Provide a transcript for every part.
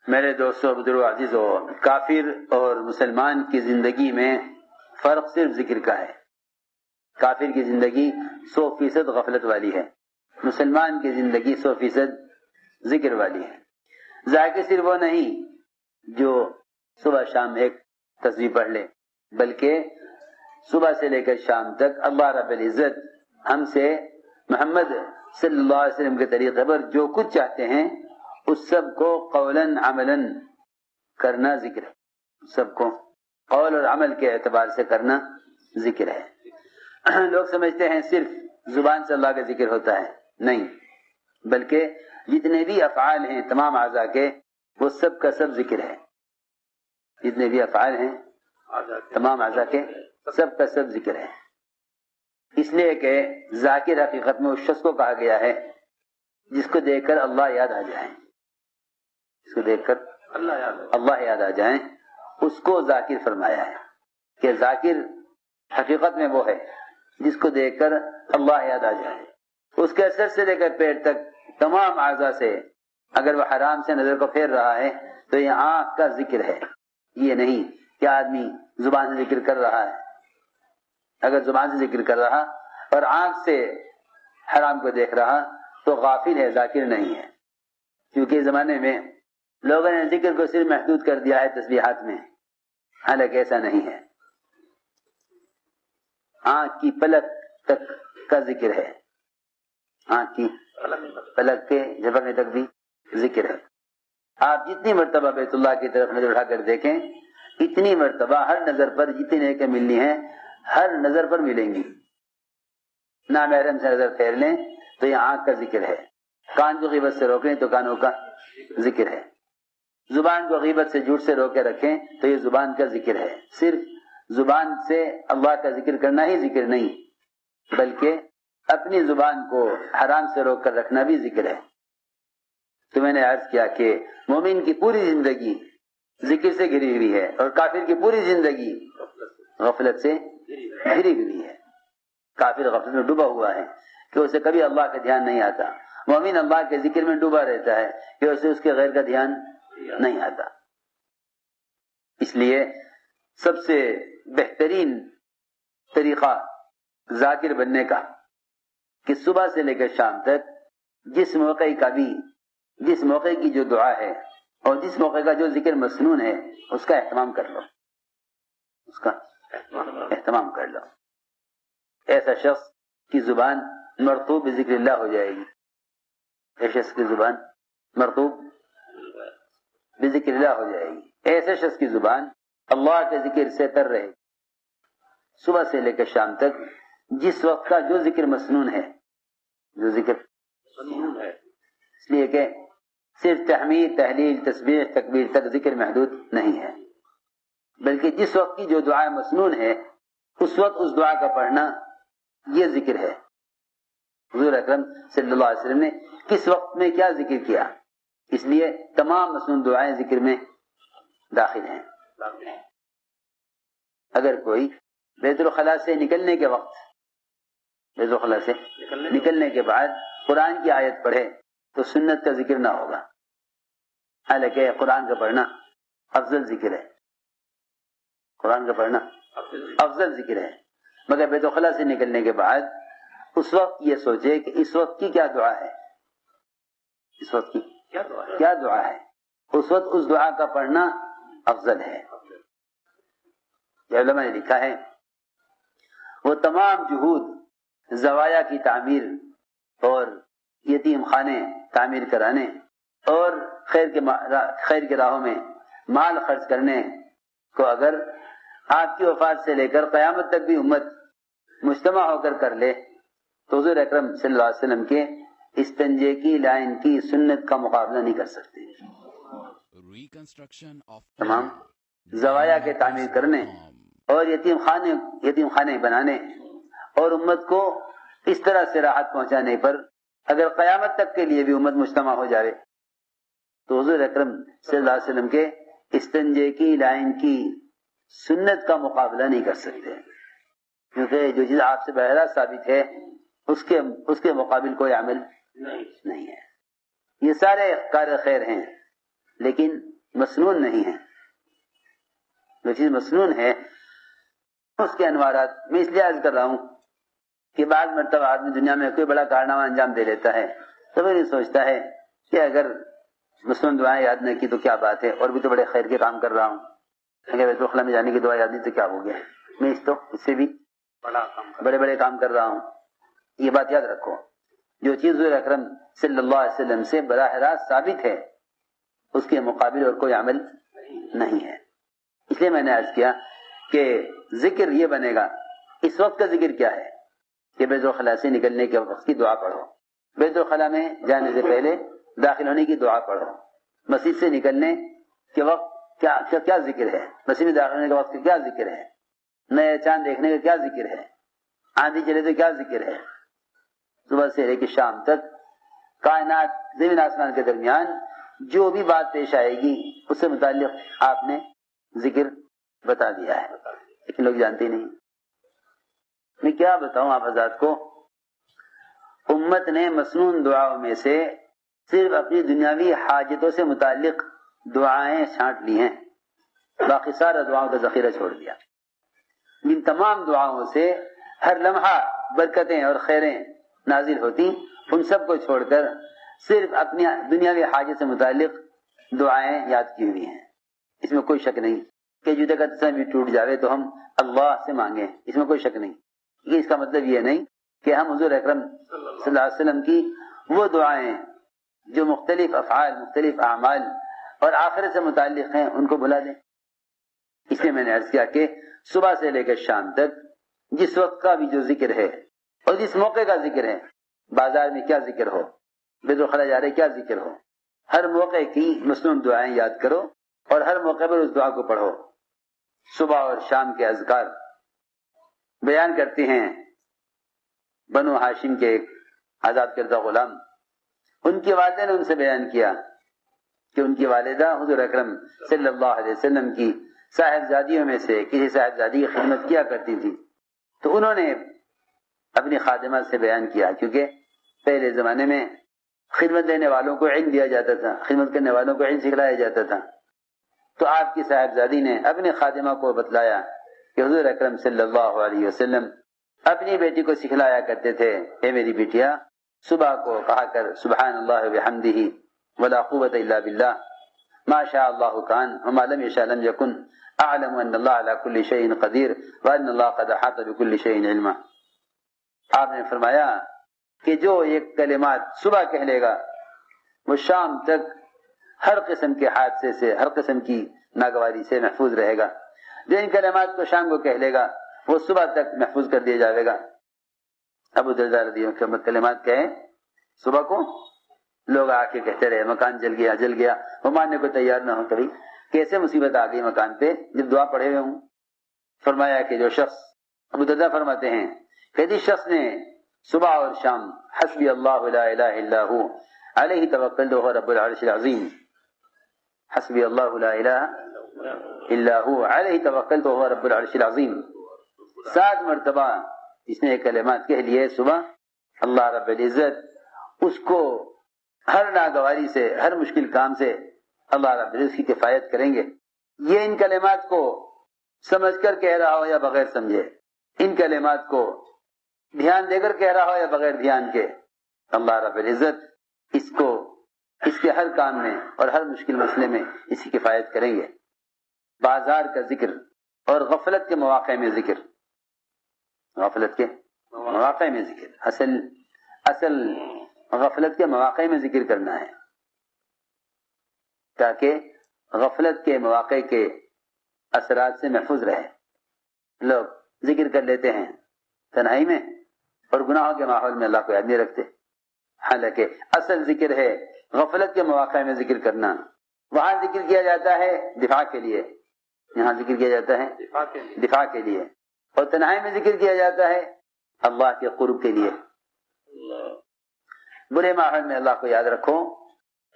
میرے دوستوں بزرگوں عزیزوں، کافر اور مسلمان کی زندگی میں فرق صرف ذکر کا ہے۔ کافر کی زندگی 100% غفلت والی ہے، مسلمان کی زندگی 100% ذکر والی ہے۔ ذاکر صرف وہ نہیں جو صبح شام ایک تصویر پڑھ لے، بلکہ صبح سے لے کر شام تک اللہ رب العزت ہم سے محمد صلی اللہ علیہ وسلم کے طریقے پر جو کچھ چاہتے ہیں اس سب کو قولاً عملاً کرنا ذکر ہے، سب کو قول اور عمل کے اعتبار سے کرنا ذکر ہے۔ لوگ سمجھتے ہیں صرف زبان سے اللہ کا ذکر ہوتا ہے، نہیں، بلکہ جتنے بھی افعال ہیں تمام اعضاء کے وہ سب کا سب ذکر ہے۔ جتنے بھی افعال ہیں تمام اعضاء کے سب کا سب ذکر ہے، اس لیے کہ ذاکر حقیقت میں اس شخص کو کہا گیا ہے جس کو دیکھ کر اللہ یاد آ جائے، جس کو دیکھ کر اللہ یاد آ جائے، اس کو ذاکر فرمایا ہے کہ ذاکر حقیقت میں وہ ہے جس کو دیکھ کر اللہ یاد آ جائے۔ اس کے سر سے لے کر پیر تک تمام اعضاء سے اگر وہ حرام سے نظر کو پھیر رہا ہے تو یہ آنکھ کا ذکر ہے، یہ نہیں کہ آدمی زبان سے ذکر کر رہا ہے۔ اگر زبان سے ذکر کر رہا اور آنکھ سے حرام کو دیکھ رہا تو غافل ہے، ذاکر نہیں ہے، کیونکہ زمانے میں لوگوں نے ذکر کو صرف محدود کر دیا ہے تسبیحات میں، حالانکہ ایسا نہیں ہے۔ آنکھ کی پلک تک کا ذکر ہے، آنکھ کی پلک کے جھپکنے تک بھی ذکر ہے۔ آپ جتنی مرتبہ بیت اللہ کی طرف نظر اٹھا کر دیکھیں، اتنی مرتبہ ہر نظر پر جتنی نیکیاں ملنی ہیں ہر نظر پر ملیں گی۔ نامحرم سے نظر پھیر لیں تو یہ آنکھ کا ذکر ہے، کان کو غیبت سے روکیں تو کانوں کا ذکر ہے، زبان کو غیبت سے جھوٹ سے روک کے رکھیں تو یہ زبان کا ذکر ہے۔ صرف زبان سے اللہ کا ذکر کرنا ہی ذکر نہیں، بلکہ اپنی زبان کو حرام سے روک کر رکھنا بھی ذکر ہے۔ تو میں نے عرض کیا کہ مومن کی پوری زندگی ذکر سے گھری ہوئی ہے اور کافر کی پوری زندگی غفلت سے گھری ہوئی ہے۔ کافر غفلت میں ڈوبا ہوا ہے کہ اسے کبھی اللہ کا دھیان نہیں آتا، مومن اللہ کے ذکر میں ڈوبا رہتا ہے کہ اسے اس کے غیر کا دھیان نہیں آتا۔ اس لیے سب سے بہترین طریقہ ذاکر بننے کا کہ صبح سے لے کر شام تک جس موقع کی جو دعا ہے اور جس موقع کا جو ذکر مسنون ہے اس کا اہتمام کر لو، اس کا اہتمام کر لو۔ ایسا شخص کی زبان مرطوب بذکر اللہ ہو جائے گی، ایسے شخص کی زبان مرطوب بذکر اللہ ہو جائے گی، ایسے شخص کی زبان اللہ کے ذکر سے تر رہے گی صبح سے لے کر شام تک۔ جس وقت کا جو ذکر مسنون ہے، جو ذکر مسنون ہے، اس لیے کہ صرف تحمید، تحلیل، تسبیح، تکبیر تک ذکر محدود نہیں ہے، بلکہ جس وقت کی جو دعا مسنون ہے اس وقت اس دعا کا پڑھنا یہ ذکر ہے۔ حضور اکرم صلی اللہ علیہ وسلم نے کس وقت میں کیا ذکر کیا، اس لیے تمام مسنون دعائیں ذکر میں داخل ہیں۔ اگر کوئی بیت الخلاء سے نکلنے کے وقت، بیت الخلاء سے نکلنے کے بعد قرآن کی آیت پڑھے تو سنت کا ذکر نہ ہوگا، حالانکہ قرآن کا پڑھنا افضل ذکر ہے، قرآن کا پڑھنا افضل ذکر ہے، مگر بیت الخلاء سے نکلنے کے بعد اس وقت یہ سوچے کہ اس وقت کی کیا دعا ہے، اس وقت کی کیا دعا ہے، اس وقت اس دعا کا پڑھنا افضل ہے۔ علماء نے لکھا ہے وہ تمام جہود زوایا کی تعمیر اور یتیم خانے تعمیر کرانے اور خیر کے راہوں میں مال خرچ کرنے کو اگر آپ کی وفات سے لے کر قیامت تک بھی امت مجتمع ہو کر لے تو حضور اکرم صلی اللہ علیہ وسلم کے استنجے کی لائن کی سنت کا مقابلہ نہیں کر سکتے۔ تمام زوایا کے تعمیر کرنے اور یتیم خانے بنانے اور امت کو اس طرح سے راحت پہنچانے پر اگر قیامت تک کے لیے بھی امت مجتمع ہو جائے تو حضور اکرم صلی اللہ علیہ وسلم کے استنجے کی لائن کی سنت کا مقابلہ نہیں کر سکتے، کیونکہ جو چیز آپ سے بہرا ثابت ہے اس کے مقابل کوئی عمل نہیں ہے۔ یہ سارے کار خیر ہیں، لیکن مسنون نہیں ہے. جو چیز مسنون ہے اس کے انوارات میں اس لیے عرض کر رہا ہوں کہ بعض مرتبہ آدمی دنیا میں کوئی بڑا کارنامہ انجام دے لیتا ہے تو پھر یہ سوچتا ہے کہ اگر مسنون دعائیں یاد نہ کی تو کیا بات ہے, اور بھی تو بڑے خیر کے کام کر رہا ہوں, اگر بیت الخلا میں جانے کی دعا یاد نہیں تو کیا ہو گیا, میں اس سے بھی بڑے بڑے کام کر رہا ہوں. یہ بات یاد رکھو, جو چیز حضور اکرم صلی اللہ علیہ وسلم سے براہ راست ثابت ہے اس کے مقابل اور کوئی عمل نہیں ہے. اس لیے میں نے عرض کیا کہ ذکر یہ بنے گا. اس وقت کا ذکر کیا ہے کہ بیت الخلا سے نکلنے کے وقت کی دعا پڑھو, بیت الخلا میں جانے سے پہلے داخل ہونے کی دعا پڑھو, مسجد سے نکلنے کے وقت کیا ذکر ہے, مسجد میں داخل ہونے کے وقت کیا ذکر ہے, نئے چاند دیکھنے کا کیا ذکر ہے, آندھی چلے تو کیا ذکر ہے, صبح سے لے کے شام تک کائنات زمین آسمان کے درمیان جو بھی بات پیش آئے گی اس سے متعلق آپ نے ذکر بتا دیا ہے, لیکن لوگ جانتے نہیں. میں کیا بتاؤں آپ حضرات کو, امت نے مسنون دعاؤں میں سے صرف اپنی دنیاوی حاجتوں سے متعلق دعائیں چھانٹ لی ہیں, باقی سارا دعاؤں کا ذخیرہ چھوڑ دیا. ان تمام دعاؤں سے ہر لمحہ برکتیں اور خیریں نازل ہوتی, ان سب کو چھوڑ کر صرف اپنی دنیاوی حاجت سے متعلق دعائیں یاد کی ہوئی ہیں. اس میں کوئی شک نہیں کہ جوتے کا تصویر بھی ٹوٹ جاوے تو ہم اللہ سے مانگیں, اس میں کوئی شک نہیں. یہ اس کا مطلب یہ نہیں کہ ہم حضور اکرم صلی اللہ علیہ وسلم کی وہ دعائیں جو مختلف افعال, مختلف اعمال اور آخرت سے متعلق ہیں ان کو بھلا دیں. اس لیے میں نے عرض کیا کہ صبح سے لے کر شام تک جس وقت کا بھی جو ذکر ہے اور جس موقع کا ذکر ہے, بازار میں کیا ذکر ہو, بیت الخلا جا رہے کیا ذکر ہو, ہر موقع کی مسنون دعائیں یاد کرو اور ہر موقع پر اس دعا کو پڑھو. صبح اور شام کے اذکار بیان کرتے ہیں بنو ہاشم کے ایک آزاد کردہ غلام. ان کی والدہ نے ان سے بیان کیا کہ ان کی والدہ حضور اکرم صلی اللہ علیہ وسلم کی صاحبزادیوں میں سے کسی صاحبزادی کی خدمت کیا کرتی تھی. تو انہوں نے اپنی خادمہ سے بیان کیا, کیونکہ پہلے زمانے میں خدمت دینے والوں کو علم دیا جاتا تھا, خدمت کرنے والوں کو علم سکھلایا جاتا تھا. تو آپ کی صاحبزادی نے اپنے خادمہ کو بتلایا کہ حضور اکرم صلی اللہ علیہ وسلم اپنی بیٹی کو سکھلایا کرتے تھے, اے میری بیٹیا صبح کو کہا کر سبحان اللہ بحمدہ ولا قوت الا باللہ ما شاء اللہ کان وما لم یشاء لم یکن اعلم ان اللہ علی کل شیء قدیر وان اللہ قد احاط بكل شیء علما. آپ نے فرمایا کہ جو ایک کلمات صبح کہہ لے گا وہ شام تک ہر قسم کے حادثے سے, ہر قسم کی ناگواری سے محفوظ رہے گا. جو ان کلمات کو شام کو کہہ لے گا وہ صبح تک محفوظ کر دیا جائے گا. ابو درداء رضی اللہ عنہ کلمات کہیں صبح کو, لوگ آ کے کہتے رہے مکان جل گیا, وہ ماننے کو تیار نہ ہو. کبھی کیسے مصیبت آ گئی مکان پہ جب دعا پڑھے ہوئے ہوں. فرمایا کہ جو شخص, ابو درداء فرماتے ہیں کہ جس شخص نے صبح اور شام حسبی اللہ لا الہ الا ہو علیہ توکلت وهو رب العرش العظیم, حسبی اللہ لا الہ الا ہو علیہ توکلت وهو رب العرش العظیم 7 مرتبہ اس نے یہ کلمات کہہ لیے صبح, اللہ رب العزت اس کو ہر ناگواری سے, ہر مشکل کام سے اللہ رب العزت کی کفایت کریں گے. یہ ان کلمات کو سمجھ کر کہہ رہا ہو یا بغیر سمجھے, ان کلمات کو دھیان دے کر کہہ رہا ہو یا بغیر دھیان کے, اللہ رب العزت اس کو اس کے ہر کام میں اور ہر مشکل مسئلے میں اس کی کفایت کریں گے. بازار کا ذکر اور غفلت کے مواقع میں ذکر, غفلت کے مواقع میں ذکر, اصل غفلت کے مواقع میں ذکر کرنا ہے تاکہ غفلت کے مواقع کے اثرات سے محفوظ رہے. لوگ ذکر کر لیتے ہیں تنہائی میں اور گناہوں کے ماحول میں اللہ کو یاد نہیں رکھتے, حالانکہ اصل ذکر ہے غفلت کے مواقع میں ذکر کرنا. وہاں ذکر کیا جاتا ہے دفاع کے لیے, یہاں ذکر کیا جاتا ہے دفاع کے لیے, اور تنہائی میں ذکر کیا جاتا ہے اللہ کے قرب کے لیے. برے ماحول میں اللہ کو یاد رکھو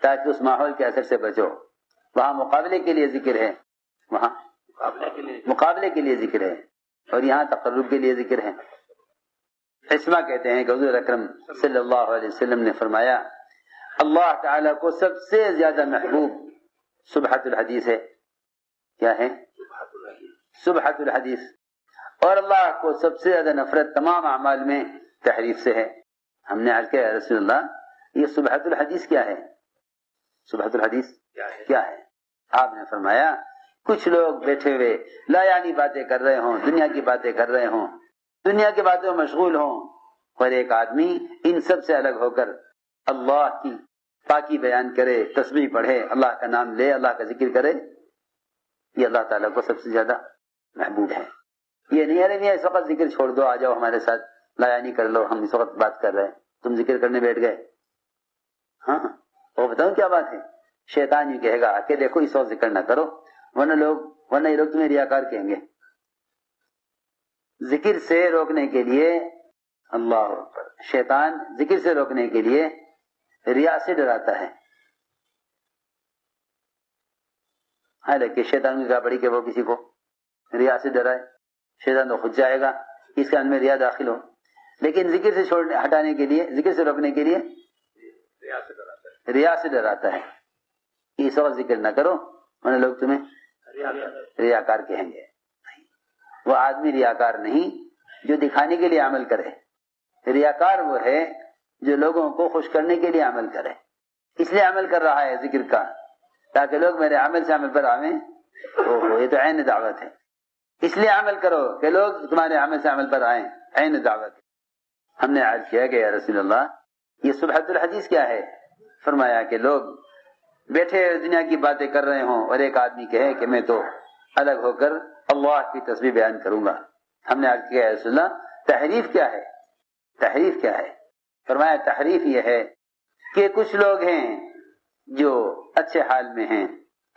تاکہ اس ماحول کے اثر سے بچو. وہاں مقابلے کے لیے ذکر ہے, وہاں مقابلے کے لیے ذکر ہے, اور یہاں تقرب کے لیے ذکر ہے. اسما کہتے ہیں کہ حضور اکرم صلی اللہ علیہ وسلم نے فرمایا اللہ تعالیٰ کو سب سے زیادہ محبوب سبحۃ الحدیث ہے. کیا ہے؟ سبحۃ الحدیث. اور اللہ کو سب سے زیادہ نفرت تمام اعمال میں تحریف سے ہے. ہم نے عرض کیا رسول اللہ یہ سبحۃ الحدیث کیا ہے؟ سبحۃ الحدیث کیا ہے؟ آپ نے فرمایا کچھ لوگ بیٹھے ہوئے لا یعنی باتیں کر رہے ہوں، دنیا کی باتیں کر رہے ہوں، دنیا کی باتوں میں مشغول ہوں، اور ایک آدمی ان سب سے الگ ہو کر اللہ کی پاکی بیان کرے، تسبیح پڑھے، اللہ کا نام لے، اللہ کا ذکر کرے، یہ اللہ تعالیٰ کو سب سے زیادہ محبوب ہے. یہ نہیں ارے نہیں اس وقت ذکر چھوڑ دو، آ جاؤ ہمارے ساتھ لا یعنی کر لو، ہم اس وقت بات کر رہے ہیں، تم ذکر کرنے بیٹھ گئے. ہاں وہ بتاؤں کیا بات ہے؟ شیطان یہ کہے گا کہ دیکھو اس وقت ذکر نہ کرو، ورنہ یہ لوگ تمہیں ریاکار کہیں گے. ذکر سے روکنے کے لیے اللہ اکبر، شیطان ذکر سے روکنے کے لیے ریا سے ڈراتا ہے. حالانکہ شیطان کی کیا پڑی کہ وہ کسی کو ریا سے ڈرائے، شیطان تو خود جائے گا اس کے اندر میں ریا داخل ہو. لیکن ذکر سے ہٹانے کے لیے، ذکر سے روکنے کے لیے ریا سے ڈراتا ہے کہ اس وقت ذکر نہ کرو ورنہ لوگ تمہیں ریاکار کہیں گے. وہ آدمی ریاکار نہیں جو دکھانے کے لیے عمل کرے، ریاکار وہ ہے جو لوگوں کو خوش کرنے کے لیے عمل کرے. اس لیے عمل کر رہا ہے ذکر کا تاکہ لوگ میرے عمل سے عمل پر آویں. یہ تو عین دعوت ہے. اس لیے عمل کرو کہ لوگ تمہارے عمل سے عمل پر آئیں، عین دعوت. ہم نے عرض کیا کہ یا رسول اللہ یہ سبحۃ الحدیث کیا ہے؟ فرمایا کہ لوگ بیٹھے دنیا کی باتیں کر رہے ہوں اور ایک آدمی کہے کہ میں تو الگ ہو کر اللہ کی تسبیح بیان کروں گا. ہم نے عرض کیا یا رسول اللہ تحریف کیا ہے؟ تحریف کیا ہے؟ فرمایا تحریف یہ ہے کہ کچھ لوگ ہیں جو اچھے حال میں ہیں،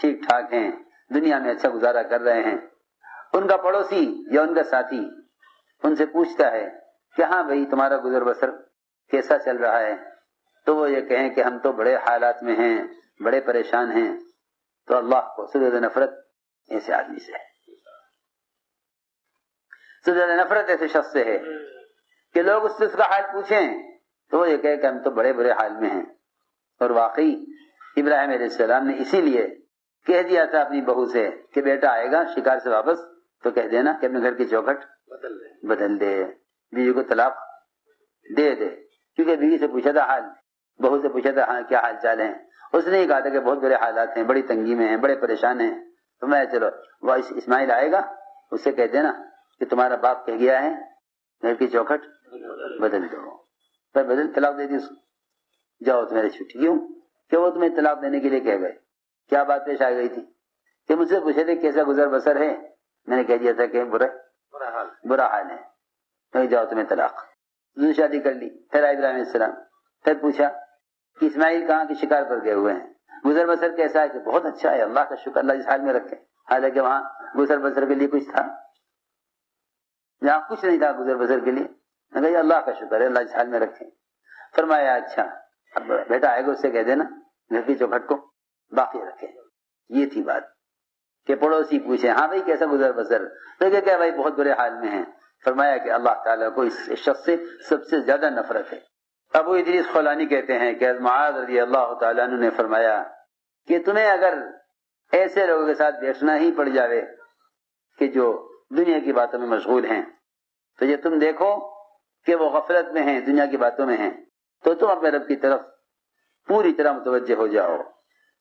ٹھیک ٹھاک ہیں، دنیا میں اچھا گزارا کر رہے ہیں، ان کا پڑوسی یا ان کا ساتھی ان سے پوچھتا ہے کہ ہاں بھائی تمہارا گزر بسر کیسا چل رہا ہے؟ تو وہ یہ کہیں کہ ہم تو بڑے حالات میں ہیں، بڑے پریشان ہیں. تو اللہ کو سب سے زیادہ نفرت ایسے آدمی سے ہے، سب سے زیادہ نفرت ایسے شخص سے ہے کہ لوگ اس سے اس کا حال پوچھیں تو وہ یہ کہے کہ ہم تو بڑے برے حال میں ہیں. اور واقعی ابراہیم علیہ السلام نے اسی لیے کہہ دیا تھا اپنی بہو سے کہ بیٹا آئے گا شکار سے واپس تو کہہ دینا کہ اپنے گھر کی چوکھٹ بدل دے، بیوی کو طلاق دے دے. کیونکہ بیوی سے پوچھا تھا حال، بہو سے پوچھا تھا ہاں کیا حال چال ہیں، اس نے ہی کہا تھا کہ بہت برے حالات ہیں، بڑی تنگی میں ہیں، بڑے پریشان ہیں. تو میں چلو وہ اسماعیل آئے گا اس سے کہہ دینا کہ تمہارا باپ کہہ گیا ہے گھر کی چوکھٹ بدل دو. پر بدل طلاق دے دی اس کو، جاؤ تمہاری چھٹی. کیوں کہ وہ تمہیں طلاق دینے کے لیے کہہ گئے. کیا بات پیش آ گئی تھی کہ مجھ سے پوچھے تھے کیسا گزر بسر ہے، میں نے کہہ دیا تھا کہ برا حال ہے، تو جاؤ تمہیں طلاق. دوسری شادی کر لی. پھر آئے ابراہیم علیہ السلام، پھر پوچھا کہ اسماعیل کہاں کی شکار پر گئے ہوئے ہیں، گزر بسر کیسا ہے؟ کہ بہت اچھا ہے، اللہ کا شکر، اللہ اس حال میں رکھے. حالانکہ وہاں گزر بسر کے لیے کچھ تھا، جہاں کچھ نہیں تھا گزر بسر کے لیے. میں کہا اللہ کا شکر ہے، اللہ اس حال میں رکھے. فرمایا اچھا اب بیٹا آئے گا اس سے کہہ دینا گھر کی چوکھٹ کو باقی رکھے. یہ تھی بات کہ پڑوسی پوچھے ہاں بھائی کیسا گزر بسر، تو کہ بھائی بہت برے حال میں ہیں. فرمایا کہ اللہ تعالیٰ کو اس شخص سے سب سے زیادہ نفرت ہے. ابو ادریس خولانی کہتے ہیں کہ معاذ رضی اللہ تعالیٰ عنہ نے فرمایا کہ تمہیں اگر ایسے لوگوں کے ساتھ بیٹھنا ہی پڑ جاوے کہ جو دنیا کی باتوں میں مشغول ہیں، تو یہ تم دیکھو کہ وہ غفلت میں ہیں، دنیا کی باتوں میں ہیں، تو تم اپنے رب کی طرف پوری طرح متوجہ ہو جاؤ،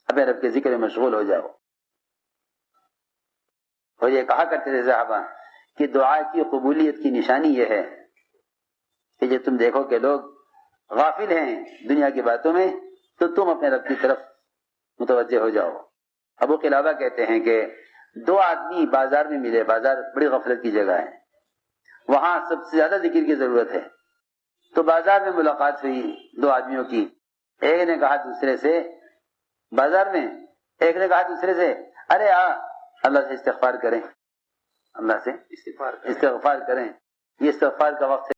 اپنے رب کے ذکر میں مشغول ہو جاؤ. اور یہ کہا کرتے تھے صحابہ کہ دعا کی قبولیت کی نشانی یہ ہے کہ جب تم دیکھو کہ لوگ غافل ہیں دنیا کی باتوں میں تو تم اپنے رب کی طرف متوجہ ہو جاؤ. ابو قلابہ کہتے ہیں کہ دو آدمی بازار میں ملے، بازار بڑی غفلت کی جگہ ہے، وہاں سب سے زیادہ ذکر کی ضرورت ہے. تو بازار میں ملاقات ہوئی دو آدمیوں کی. ایک نے کہا دوسرے سے، بازار میں ایک نے کہا دوسرے سے ارے اللہ سے استغفار کریں، اللہ سے استغفار کریں، یہ استغفار کا وقت ہے.